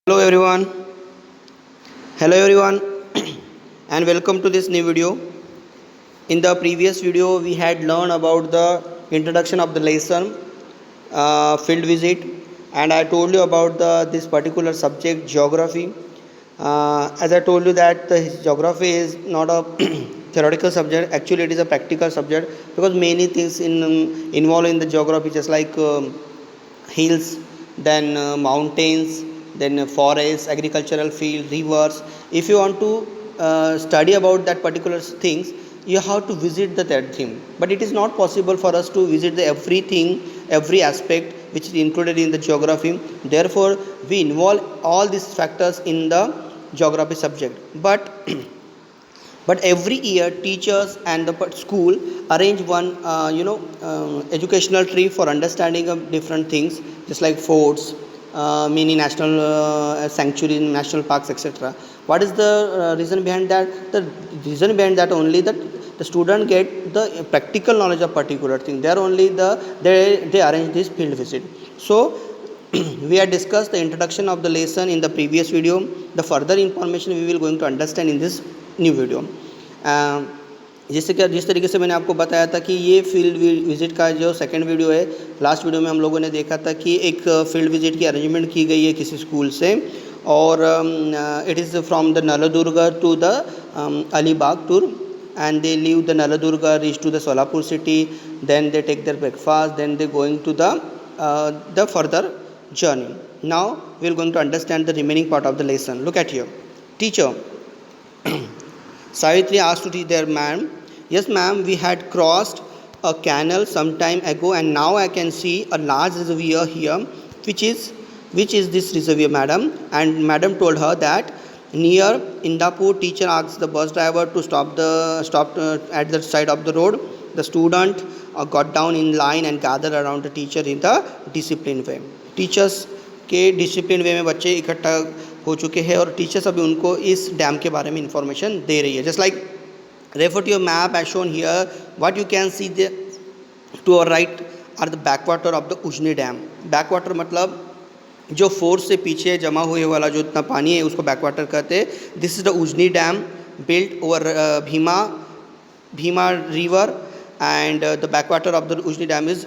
Hello everyone. Hello everyone and welcome to this new video. In the previous video we had learned about the introduction of the lesson, field visit, and I told you about this particular subject, geography. As I told you that the geography is not a theoretical subject, actually it is a practical subject because many things involved in the geography, just like hills, then mountains, then forests, agricultural field, rivers. If you want to study about that particular things, you have to visit that thing. But it is not possible for us to visit the everything, every aspect which is included in the geography. Therefore, we involve all these factors in the geography subject. But every year teachers and the school arrange one educational trip for understanding of different things, just like forts, many national sanctuaries, national parks, etc. What is the reason behind that? The reason behind that only that the student get the practical knowledge of particular thing. There only they arrange this field visit. So we had discussed the introduction of the lesson in the previous video. The further information we will going to understand in this new video. जिस तरीके से मैंने आपको बताया था कि ये field visit का जो सेकंड वीडियो है, लास्ट वीडियो में हम लोगों ने देखा था कि एक फील्ड विज़िट की अरेंजमेंट की गई है किसी स्कूल से, और it is from the Naldurga to the Alibag tour, and they leave the Naladurga, reach to the Solapur city, then they take their breakfast, then they going to the further journey. Now we are going to understand the remaining part of the lesson. Look at here. Teacher, Savitri asked to their ma'am, yes ma'am, we had crossed a canal some time ago and now I can see a large reservoir here. Which is this reservoir, madam? And madam told her that near Indapur. Teacher asked the bus driver to stop at the side of the road. The student got down in line and gathered around the teacher in the disciplined way. Teachers के discipline way में बच्चे इकट्ठा हो चुके हैं और teachers अभी उनको इस डैम के बारे में इंफॉर्मेशन दे रही है. Just like refer to your map as shown here, what you can see the two or right are the backwater of the Ujani dam. Backwater मतलब जो फोर्स से पीछे जमा हुए वाला जो इतना पानी है उसको बैकवाटर कहते हैं. This is the Ujani dam built over Bhima river and the backwater of the Ujni dam is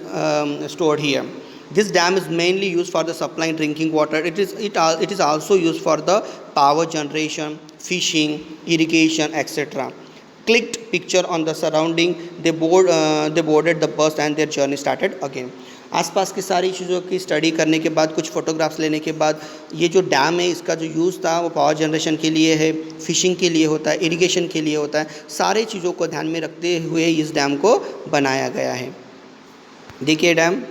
stored here. This dam is mainly used for the supplying drinking water. It is also used for the power generation, fishing, irrigation, etc. Clicked picture on the surrounding. They boarded the bus and their journey started again. आसपास की सारी चीज़ों की study करने के बाद, कुछ photographs लेने के बाद, ये जो डैम है इसका जो यूज़ था वो पावर जनरेशन के लिए है, फिशिंग के लिए होता है, इरिगेशन के लिए होता है. सारे चीज़ों को ध्यान में रखते हुए इस डैम को बनाया गया है. देखिए डैम,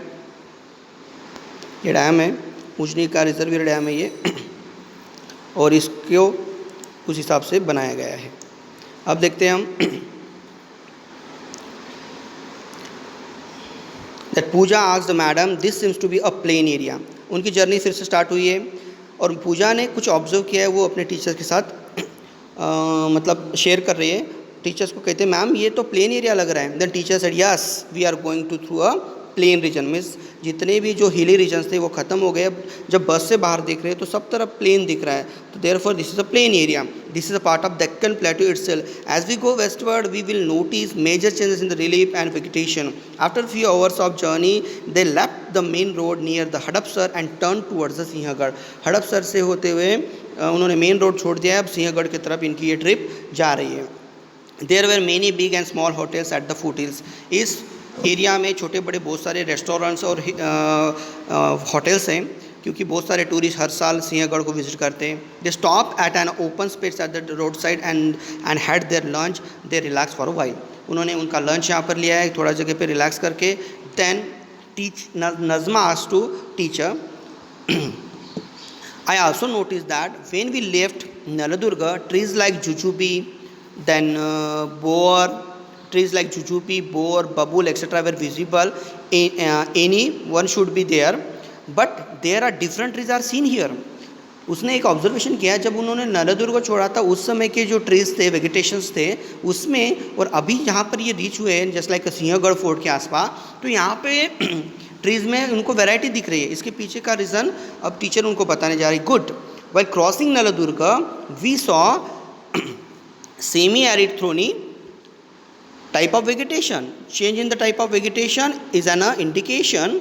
ये डैम है, उजनी का रिजर्वियर डैम है ये, और इसको उस हिसाब से बनाया गया है. अब देखते हैं हम that Pooja asked the madam, this seems to be a plain area. उनकी जर्नी फिर से स्टार्ट हुई है और पूजा ने कुछ ऑब्जर्व किया है, वो अपने टीचर्स के साथ मतलब शेयर कर रही है. टीचर्स को कहते हैं मैम ये तो प्लेन एरिया लग रहा है. Then teacher said yes we are going to through a plane region. Means जितने भी जो हिली रीजन्स थे वो ख़त्म हो गए. जब बस से बाहर देख रहे हैं तो सब तरफ प्लेन दिख रहा है, तो therefore this is a plain area. This is a part of Deccan plateau itself. As we go westward we will notice major changes in the relief and vegetation. After few hours of journey they left the main road near the Hadapsar and turn towards the Sinhagad. Hadapsar से होते हुए उन्होंने main road छोड़ दिया है, अब सिंहगढ़ की तरफ इनकी ये ट्रिप जा रही है. There were many big and small hotels at the foothills. इस एरिया में छोटे बड़े बहुत सारे रेस्टोरेंट्स और होटल्स हैं, क्योंकि बहुत सारे टूरिस्ट हर साल सिंहगढ़ को विजिट करते हैं. They stop at an open space at the road side and had there lunch. They relax for a while. उन्होंने उनका लंच यहाँ पर लिया है, थोड़ा जगह पे रिलैक्स करके. Then Nazma asked to teacher, I also noticed that when we left Naladurga, trees like jujube, then boar, trees like jujube, boar, babul, etc. were visible. Any one should be there, but there are different trees are seen here. उसने एक observation किया, जब उन्होंने नलदुर्ग छोड़ा था उस समय के जो ट्रीज थे, वेजिटेशंस थे उसमें, और अभी यहाँ पर ये रीच हुए हैं जस्ट लाइक सिंहगढ़ फोर्ट के आसपास, तो यहाँ पे ट्रीज़ में उनको वैरायटी दिख रही है. इसके पीछे का रीज़न अब टीचर उनको बताने जा रही. Good, While crossing Naladurga, we saw semi-arid thorny type of vegetation. Change in the type of vegetation is an indicator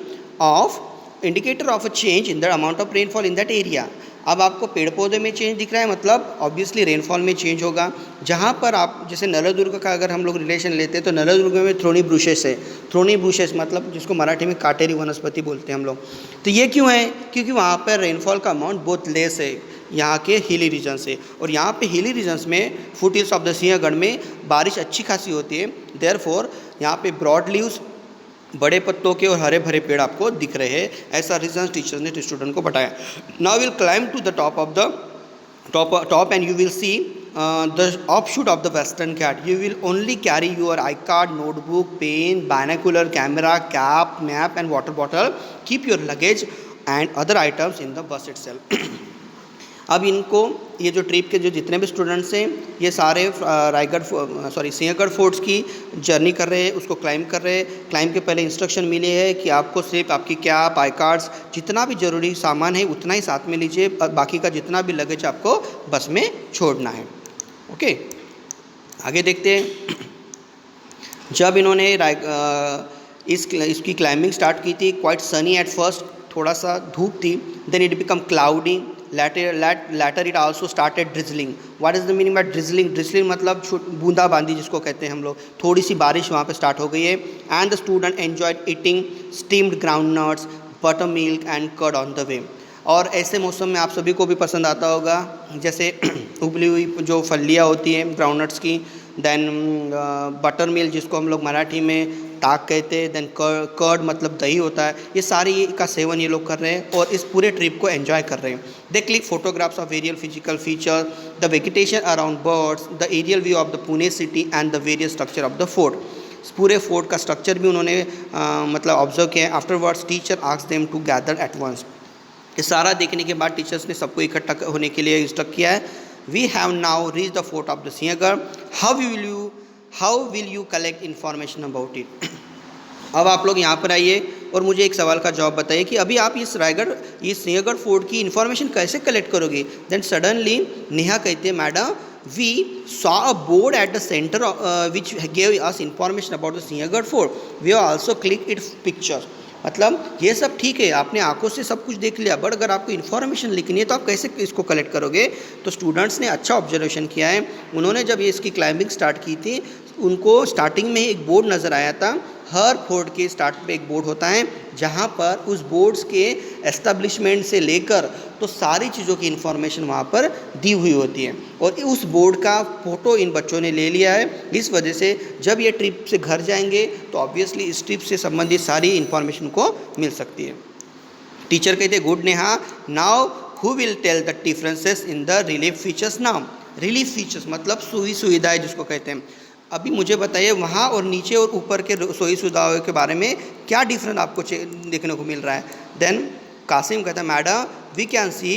of a change in the amount of rainfall in that area. अब आपको पेड़ पौधे में change दिख रहा है, मतलब obviously rainfall में चेंज होगा. जहाँ पर आप जैसे नलदुर्ग का अगर हम लोग रिलेशन लेते हैं तो नलदुर्ग में थ्रोनी ब्रूशेस है. थ्रोनी ब्रूशेस मतलब जिसको मराठी में काटेरी वनस्पति बोलते हैं हम लोग. तो ये क्यों है? क्योंकि वहाँ पर रेनफॉल का अमाउंट बहुत लेस है यहाँ के हिली रीजन से, और यहाँ पे हिली रीजन्स में foot hills of the Sinhagad में बारिश अच्छी खासी होती है. देयरफॉर यहाँ पे ब्रॉड लीव्स, बड़े पत्तों के और हरे भरे पेड़ आपको दिख रहे हैं. ऐसा रीजन टीचर ने स्टूडेंट को बताया. Now will climb to the top of the top and you will see the offshoot of the Western Ghat. You will only carry your iCard, notebook, pen, binocular, camera, cap, map and water bottle. Keep your luggage and other items in the bus itself. अब इनको ये जो trip के जो जितने भी students हैं ये सारे सिंहगढ़ फोर्ट्स की जर्नी कर रहे हैं, उसको क्लाइम कर रहे हैं. क्लाइम के पहले इंस्ट्रक्शन मिले हैं कि आपको सिर्फ आपकी कैप, आई कार्ड्स, जितना भी ज़रूरी सामान है उतना ही साथ में लीजिए, बाकी का जितना भी लगेज आपको बस में छोड़ना है. ओके, आगे देखते हैं. जब इन्होंने इसकी क्लाइंबिंग स्टार्ट की थी, क्वाइट सनी एट फर्स्ट, थोड़ा सा धूप थी. Then it become cloudy. later it also started drizzling. What is the meaning by drizzling? Drizzling मतलब बूंदाबांदी जिसको कहते हैं हम लोग. थोड़ी सी बारिश वहाँ पे स्टार्ट हो गई है. And the student enjoyed eating steamed groundnuts, buttermilk and curd on the way. और ऐसे मौसम में आप सभी को भी पसंद आता होगा जैसे उबली हुई जो फलियाँ होती हैं ग्राउंडनट्स की, देन बटर मिल्क जिसको हम लोग मराठी में ताक कहते हैं, देन कर्ड मतलब दही होता है. ये सारी का सेवन ये लोग कर रहे हैं और इस पूरे ट्रिप को एंजॉय कर रहे हैं. They click photographs of various physical feature, the vegetation around birds, the aerial view of the Pune city and the various structure of the fort. पूरे फोर्ट का स्ट्रक्चर भी उन्होंने मतलब ऑब्जर्व किया है. Afterwards teacher asked them to gather at once. ये सारा देखने के बाद टीचर्स ने सबको इकट्ठा होने के लिए इंस्ट्रक्ट किया है. We have now reach the fort of the Sinhagad. How will you collect information about it. अब आप लोग यहाँ पर आइए और मुझे एक सवाल का जवाब बताइए कि अभी आप इस सिंहगढ़ फोर्ट की इन्फॉर्मेशन कैसे कलेक्ट करोगे. देन सडनली नेहा कहते हैं, madam we saw a board at the centre which gave us information about the Sinhagad fort. We are also click its pictures. मतलब ये सब ठीक है, आपने आंखों से सब कुछ देख लिया, बट अगर आपको इन्फॉर्मेशन लिखनी है तो आप कैसे इसको कलेक्ट करोगे. तो स्टूडेंट्स ने अच्छा ऑब्जर्वेशन किया है. उन्होंने जब ये इसकी क्लाइंबिंग स्टार्ट की थी उनको स्टार्टिंग में ही एक बोर्ड नज़र आया था. हर फोर्ट के स्टार्ट पे एक बोर्ड होता है जहाँ पर उस बोर्ड्स के एस्टेब्लिशमेंट से लेकर तो सारी चीज़ों की इन्फॉर्मेशन वहाँ पर दी हुई होती है. और उस बोर्ड का फ़ोटो इन बच्चों ने ले लिया है. इस वजह से जब ये ट्रिप से घर जाएंगे तो ऑब्वियसली इस ट्रिप से संबंधित सारी इन्फॉर्मेशन को मिल सकती है. टीचर कहते हैं, good Neha, now who will tell the differences in the relief features. Now relief features मतलब सुविधाएँ जिसको कहते हैं. अभी मुझे बताइए वहाँ और नीचे और ऊपर के रसोई सुविधाओं के बारे में क्या डिफरेंस आपको देखने को मिल रहा है. देन कासिम कहता है, madam we can see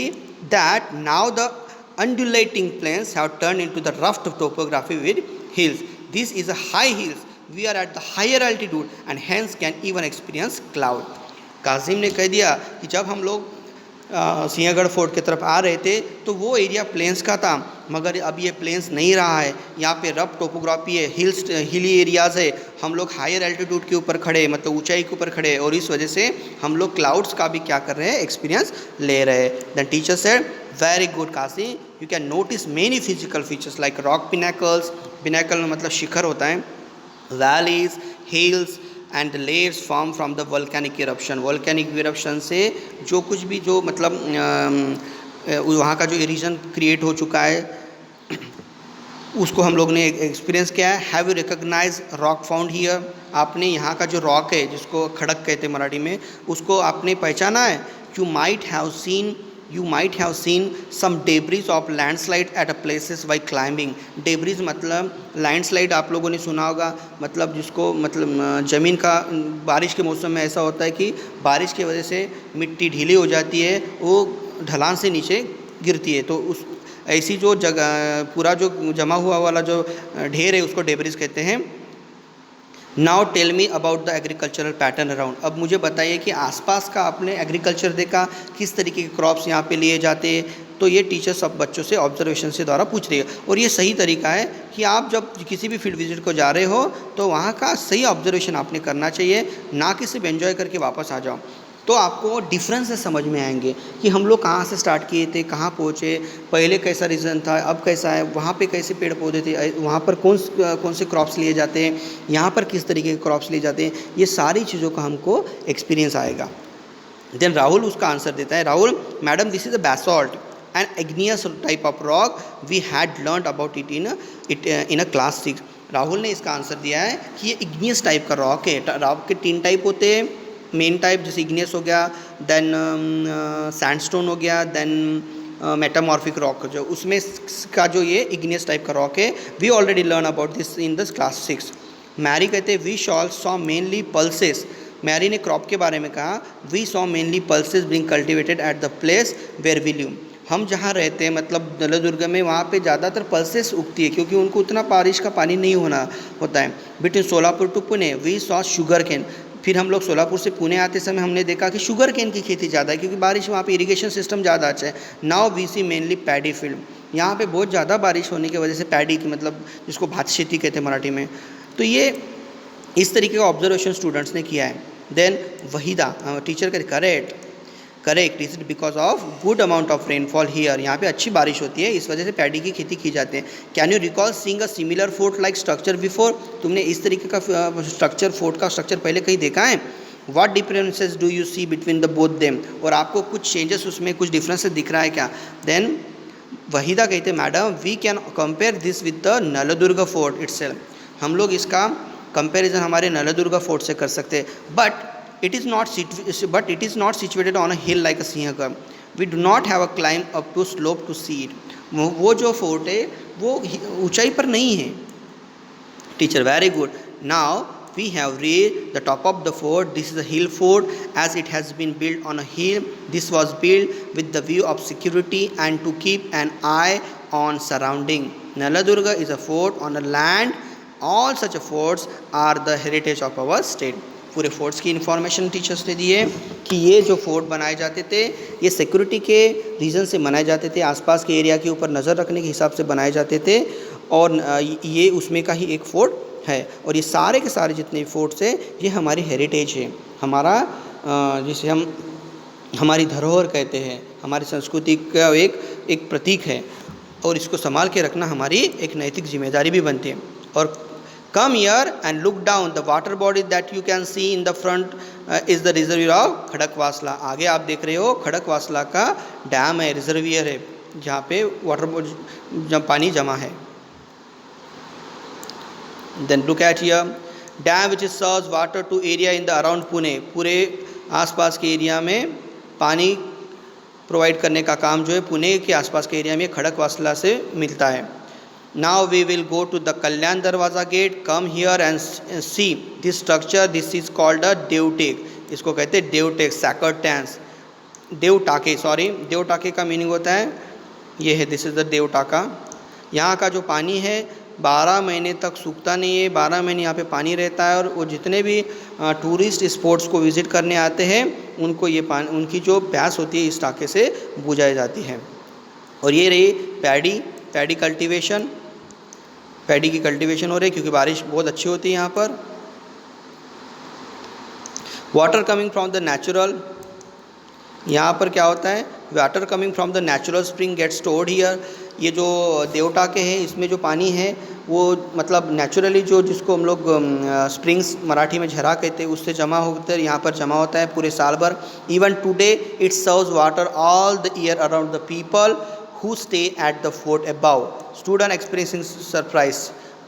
that now the undulating plains have turned into the rough topography with hills. This is a high hills. We are at the higher altitude and hence can even experience cloud. Qasim ने कह दिया कि जब हम लोग Sinhagad fort की तरफ आ रहे थे तो वो एरिया प्लेन्स का था, मगर अब ये प्लेन्स नहीं रहा है. यहाँ पे रफ टोपोग्राफी है, हिली एरियाज़ है. हम लोग हायर एल्टीट्यूड के ऊपर खड़े, मतलब ऊंचाई के ऊपर खड़े, और इस वजह से हम लोग क्लाउड्स का भी क्या कर रहे हैं, एक्सपीरियंस ले रहे हैं. Then teacher said, very good Kashi, you can notice many physical features like rock pinnacles. Pinnacle मतलब शिखर होता है. Valleys, hills and the layers form from the volcanic eruption. Volcanic eruption से जो कुछ भी जो मतलब वहाँ का जो रीजन क्रिएट हो चुका है उसको हम लोग ने एक्सपीरियंस किया है. Have you recognise rock found here. आपने यहाँ का जो रॉक है जिसको खड़क कहते हैं मराठी में, उसको आपने पहचाना है. You might have seen some debris of landslide at a places by climbing. Debris मतलब लैंडस्लाइड आप लोगों ने सुना होगा, मतलब जिसको मतलब ज़मीन का बारिश के मौसम में ऐसा होता है कि बारिश की वजह से मिट्टी ढीली हो जाती है, वो ढलान से नीचे गिरती है. तो उस ऐसी जो जगह पूरा जो जमा हुआ वाला जो ढेर है उसको डेब्रीज कहते हैं. Now tell me about the agricultural pattern around. अब मुझे बताइए कि आसपास का आपने एग्रीकल्चर देखा, किस तरीके के क्रॉप्स यहाँ पे लिए जाते हैं, तो ये टीचर सब बच्चों से ऑब्जर्वेशन से द्वारा पूछ रही है। और ये सही तरीका है कि आप जब किसी भी फील्ड विजिट को जा रहे हो तो वहाँ का सही ऑब्जर्वेशन आपने करना चाहिए, ना कि सिर्फ एंजॉय करके वापस आ जाओ। तो आपको डिफरेंसेस समझ में आएंगे कि हम लोग कहाँ से स्टार्ट किए थे, कहाँ पहुँचे, पहले कैसा रीजन था, अब कैसा है, वहाँ पे कैसे पेड़ पौधे थे, वहाँ पर कौन से क्रॉप्स लिए जाते हैं, यहाँ पर किस तरीके के क्रॉप्स लिए जाते हैं, ये सारी चीज़ों का हमको एक्सपीरियंस आएगा। देन राहुल उसका आंसर देता है, Rahul madam this is a basalt and igneous type of rock, we had learn about it in a class 6। Rahul ने इसका आंसर दिया है कि ये इग्नियस टाइप का रॉक है। रॉक के 3 टाइप होते हैं, मेन टाइप जैसे इग्नियस हो गया, देन सैंडस्टोन हो गया, देन मेटामॉर्फिक रॉक जो उसमें का जो ये इग्नियस टाइप का रॉक है, we already learn about this in this class 6। Mary कहते हैं we shall saw mainly pulses, Mary ने क्रॉप के बारे में कहा, we saw mainly pulses being cultivated at the place where we live, हम जहाँ रहते हैं मतलब नलदुर्ग में, वहाँ पे ज़्यादातर पल्सेस उगती है क्योंकि उनको उतना बारिश का पानी नहीं होता है। Between Solapur to Pune we saw sugarcane, फिर हम लोग सोलापुर से पुणे आते समय हमने देखा कि शुगर केन की खेती ज़्यादा है क्योंकि बारिश वहाँ पे इरिगेशन सिस्टम ज़्यादा अच्छा है। Now we see mainly paddy field, यहाँ पे बहुत ज़्यादा बारिश होने की वजह से पैडी की मतलब जिसको भात खेती कहते हैं मराठी में, तो ये इस तरीके का ऑब्जर्वेशन स्टूडेंट्स ने किया है। देन वहीदा टीचर का correct is it because of good amount of rainfall here, यहाँ पे अच्छी बारिश होती है इस वजह से पैडी की खेती की जाती है। Can you recall seeing a similar fort like structure before, तुमने इस तरीके का स्ट्रक्चर फोर्ट का स्ट्रक्चर पहले कहीं देखा है? What differences do you see between the both them, और आपको कुछ चेंजेस उसमें कुछ डिफरेंसेस दिख रहा है क्या? देन वहीदा कहते madam we can compare this with the Naldurg fort itself, हम लोग इसका कंपैरिजन हमारे नलदुर्ग फोर्ट से कर सकते हैं, but it is not situated on a hill like a Sinhagam, we do not have a climb up to slope to see it, वो जो फोर्ट है वो ऊंचाई पर नहीं है। Teacher very good, now we have reached the top of the fort, this is a hill fort as it has been built on a hill, this was built with the view of security and to keep an eye on surrounding, Naladurga is a fort on a land, all such forts are the heritage of our state। पूरे forts की information teachers ने दी है कि ये जो fort बनाए जाते थे ये सिक्योरिटी के रीज़न से बनाए जाते थे, आसपास के एरिया के ऊपर नज़र रखने के हिसाब से बनाए जाते थे, और ये उसमें का ही एक फोर्ट है। और ये सारे के सारे जितने फोर्ट्स हैं ये हमारी हेरिटेज है, हमारा जिसे हम हमारी धरोहर कहते हैं, हमारी संस्कृति का एक प्रतीक है, और इसको संभाल के रखना हमारी एक नैतिक जिम्मेदारी भी बनती है। और come here and look down, the water body that you can see in the front is the reservoir of Khadakwasla, आगे आप देख रहे हो खड़कवासला का डैम है, रिजर्वियर है जहाँ पे वाटर पानी जमा है। then look at here dam which serves water to area in the around Pune, पूरे आसपास के एरिया में पानी प्रोवाइड करने का काम जो है पुणे के आसपास के एरिया में खड़कवासला से मिलता है। Now we will go to the Kalyan Darwaza gate, come here and see this structure, this is called a देवटेक, इसको कहते हैं देवटेक, सैकर्ड टैंस, देवटाके सॉरी, देवटाके का मीनिंग होता है ये है, दिस इज़ द देवटाका। यहाँ का जो पानी है 12 महीने तक सूखता नहीं है, 12 महीने यहाँ पे पानी रहता है, और वो जितने भी टूरिस्ट स्पॉट्स को विज़िट करने आते हैं उनको ये पानी, उनकी जो प्यास होती है इस टाके से बुझाई जाती है। और ये रही पैडी कल्टीवेशन, पैडी की कल्टीवेशन हो रही है क्योंकि बारिश बहुत अच्छी होती है यहाँ पर। Water coming from the natural, यहाँ पर क्या होता है, water coming from the natural spring get stored here, ये जो देवटाके हैं इसमें जो पानी है वो मतलब नेचुरली जो जिसको हम लोग स्प्रिंग्स मराठी में झरा कहते हैं उससे जमा होकर यहाँ पर जमा होता है पूरे साल भर। Even today it serves water all the year around the people who stay at the fort above, student experiencing surprise,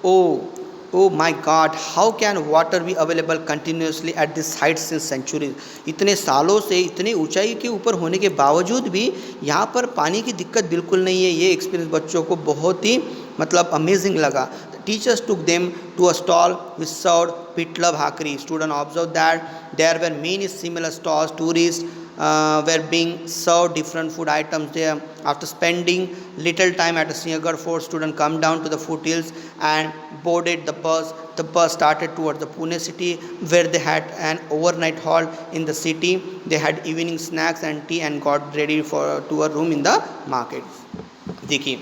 oh my god, how can water be available continuously at this height since centuries, इतने सालों से इतने ऊंचाई के ऊपर होने के बावजूद भी यहाँ पर पानी की दिक्कत बिल्कुल नहीं है। ये एक्सपीरियंस बच्चों को बहुत ही मतलब अमेजिंग लगा। Teachers took them to a stall which served pitla bhakri, student observed that there were many similar stalls, tourists were being served different food items there. After spending little time at Sinhgarh Fort, students come down to the foothills and boarded the bus. The bus started towards the Pune city, where they had an overnight halt in the city. They had evening snacks and tea and got ready to a room in the market. देखिए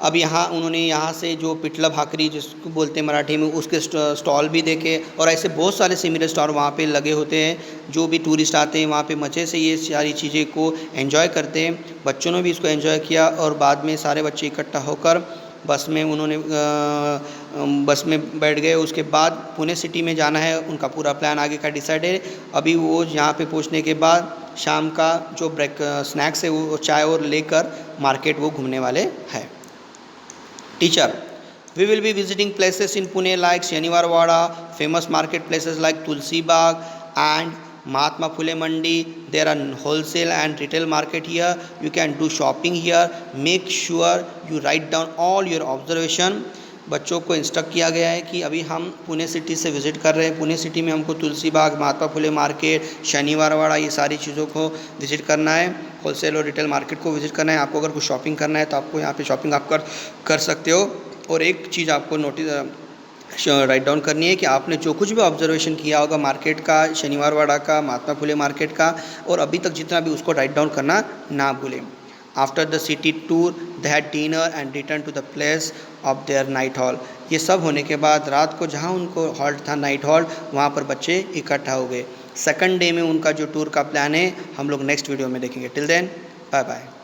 अब यहाँ उन्होंने यहाँ से जो पिटला भाकरी जिसको बोलते हैं मराठी में, उसके स्टॉल भी देखे, और ऐसे बहुत सारे सिमिलर स्टॉल वहाँ पे लगे होते हैं। जो भी टूरिस्ट आते हैं वहाँ पे मज़े से ये सारी चीज़ें को एंजॉय करते हैं। बच्चों ने भी इसको एंजॉय किया, और बाद में सारे बच्चे इकट्ठा होकर बस में बैठ गए। उसके बाद पुणे सिटी में जाना है, उनका पूरा प्लान आगे का डिसाइड है। अभी वो यहाँ पे पहुँचने के बाद शाम का जो स्नैक्स है वो चाय और लेकर मार्केट वो घूमने वाले हैं। Teacher, we will be visiting places in Pune like Shaniwar Wada, famous market places like Tulsi Bagh and Mahatma Phule Mandi. There are wholesale and retail market here. You can do shopping here. Make sure you write down all your observation. बच्चों को instruct किया गया है कि अभी हम Pune city से visit कर रहे हैं। पुणे सिटी में हमको तुलसी बाग, महात्मा फुले मार्केट, शनिवार वाड़ा, ये सारी चीज़ों को विज़िट करना है। होलसेल और रिटेल मार्केट को विज़िट करना है। आपको अगर कुछ शॉपिंग करना है तो आपको यहाँ पे शॉपिंग आप कर सकते हो। और एक चीज़ आपको राइट डाउन करनी है कि आपने जो कुछ भी ऑब्जर्वेशन किया होगा मार्केट का, शनिवार वाड़ा का, महात्मा फुले मार्केट का, और अभी तक जितना भी, उसको राइट डाउन करना ना भूलें। After the city tour, they had dinner and returned to the place of their night hall. ये सब होने के बाद रात को जहाँ उनको हॉल्ट था, नाइट हॉल्ट, वहाँ पर बच्चे इकट्ठा हो गए। सेकंड डे में उनका जो टूर का प्लान है हम लोग नेक्स्ट वीडियो में देखेंगे। Till then bye bye.